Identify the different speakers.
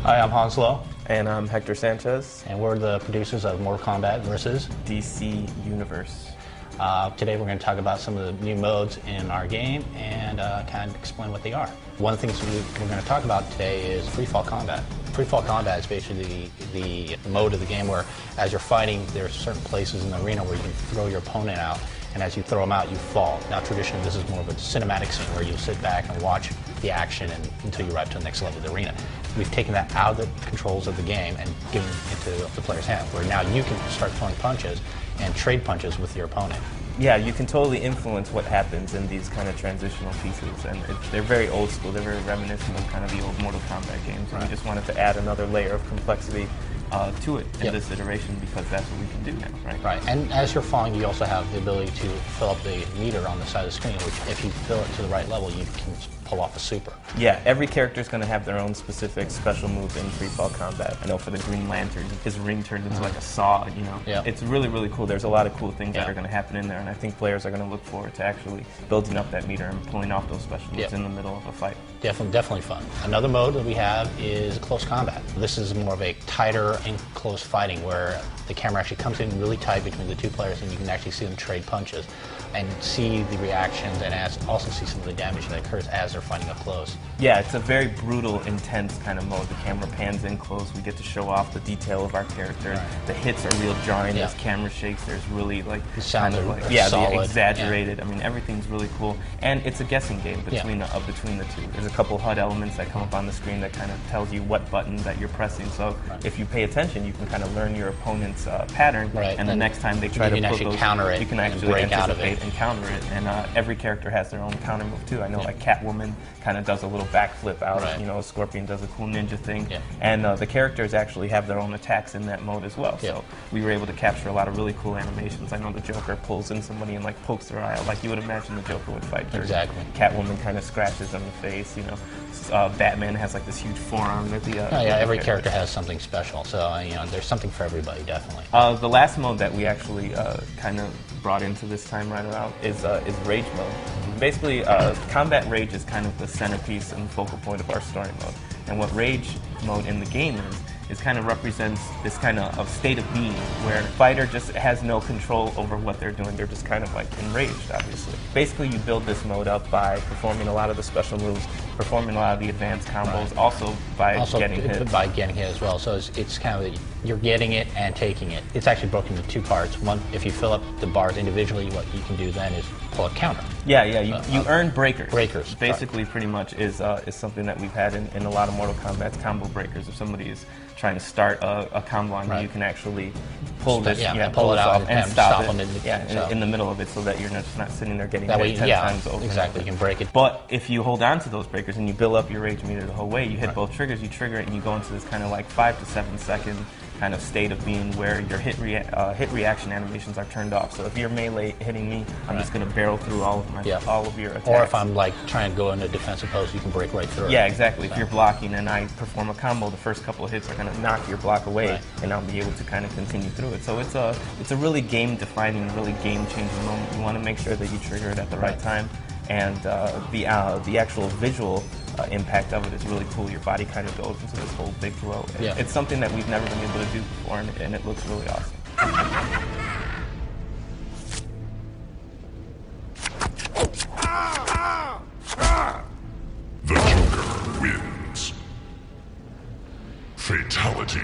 Speaker 1: Hi, I'm Hanslo.
Speaker 2: And I'm Hector Sanchez.
Speaker 1: And we're the producers of Mortal Kombat versus
Speaker 2: DC Universe.
Speaker 1: Today we're going to talk about some of the new modes in our game and kind of explain what they are. One of the things we're going to talk about today is freefall combat. Freefall combat is basically the mode of the game where as you're fighting, there's certain places in the arena where you can throw your opponent out, and as you throw them out, you fall. Now traditionally this is more of a cinematic scene where you sit back and watch the action until you arrive to the next level of the arena. We've taken that out of the controls of the game and given it into the player's hand, where now you can start throwing punches and trade punches with your opponent.
Speaker 2: Yeah, you can totally influence what happens in these kind of transitional pieces, and they're very old school. They're very reminiscent of kind of the old Mortal Kombat games, and we just wanted to add another layer of complexity to it in this iteration because that's what we can do now, right?
Speaker 1: Right, and as you're falling, you also have the ability to fill up the meter on the side of the screen, which if you fill it to the right level, you can pull off a super.
Speaker 2: Yeah, every character is going to have their own specific special move in freefall combat. I know for the Green Lantern, his ring turned into like a saw, you know.
Speaker 1: Yeah.
Speaker 2: It's really, really cool. There's a lot of cool things that are going to happen in there, and I think players are going to look forward to actually building up that meter and pulling off those special moves in the middle of a fight.
Speaker 1: Definitely fun. Another mode that we have is close combat. This is more of a tighter and close fighting where the camera actually comes in really tight between the two players and you can actually see them trade punches and see the reactions and also see some of the damage that occurs as they're fighting up close.
Speaker 2: Yeah, it's a very brutal, intense kind of mode. The camera pans in close. We get to show off the detail of our character. Right. The hits are real jarring. There's camera shakes. There's really like
Speaker 1: the sounds
Speaker 2: kind of
Speaker 1: are
Speaker 2: like
Speaker 1: solid.
Speaker 2: The exaggerated. I mean, everything's really cool, and it's a guessing game between the two. There's a couple HUD elements that come up on the screen that kind of tells you what button that you're pressing. So if you pay attention, you can kind of learn your opponent's pattern, and the next time they try to put those,
Speaker 1: counter it,
Speaker 2: you can actually anticipate and counter it. And every character has their own counter move too. I know like Catwoman kind of does a little backflip out. You know, Scorpion does a cool ninja thing. And the characters actually have their own attacks in that mode as well. So we were able to capture a lot of really cool animations. I know the Joker pulls in somebody and like pokes their eye out like you would imagine the Joker would fight.
Speaker 1: Exactly.
Speaker 2: Catwoman kind of scratches on the face. You know, Batman has like this huge forearm with the.
Speaker 1: Every character has something special. So you know, there's something for everybody, definitely.
Speaker 2: The last mode that we actually kind of brought into this time right around is Rage mode. Basically, Combat Rage is kind of the centerpiece and focal point of our story mode. And what Rage mode in the game is kind of represents this kind of state of being where the fighter just has no control over what they're doing. They're just kind of like enraged, obviously. Basically, you build this mode up by performing a lot of the special moves, performing a lot of the advanced combos, also by getting hit.
Speaker 1: By getting hit as well. So it's kind of, you're getting it and taking it. It's actually broken into two parts. One, if you fill up the bars individually, what you can do then is pull a counter.
Speaker 2: Yeah, you earn breakers.
Speaker 1: Breakers.
Speaker 2: Basically, pretty much is something that we've had in a lot of Mortal Kombat, combo breakers. If somebody is trying to start a combo on you, you can actually pull this, pull it out and stop it. In the middle of it, so that you're just not sitting there getting hit 10 times over.
Speaker 1: Exactly, you can break it.
Speaker 2: But if you hold on to those breakers and you build up your rage meter the whole way, you hit both triggers, you trigger it, and you go into this kind of like 5 to 7 second kind of state of being where your hit reaction animations are turned off. So if you're melee hitting me, I'm just going to barrel through all of your attacks.
Speaker 1: Or if I'm like trying to go into a defensive pose, you can break right through it.
Speaker 2: Yeah, exactly. If you're blocking and I perform a combo, the first couple of hits are going to knock your block away, and I'll be able to kind of continue through it. So it's a really game-defining, really game-changing moment. You want to make sure that you trigger it at the right time, and the actual visual impact of it is really cool. Your body kind of goes into this whole big glow. It's something that we've never been able to do before, and it looks really awesome.
Speaker 3: The Joker wins. Fatality.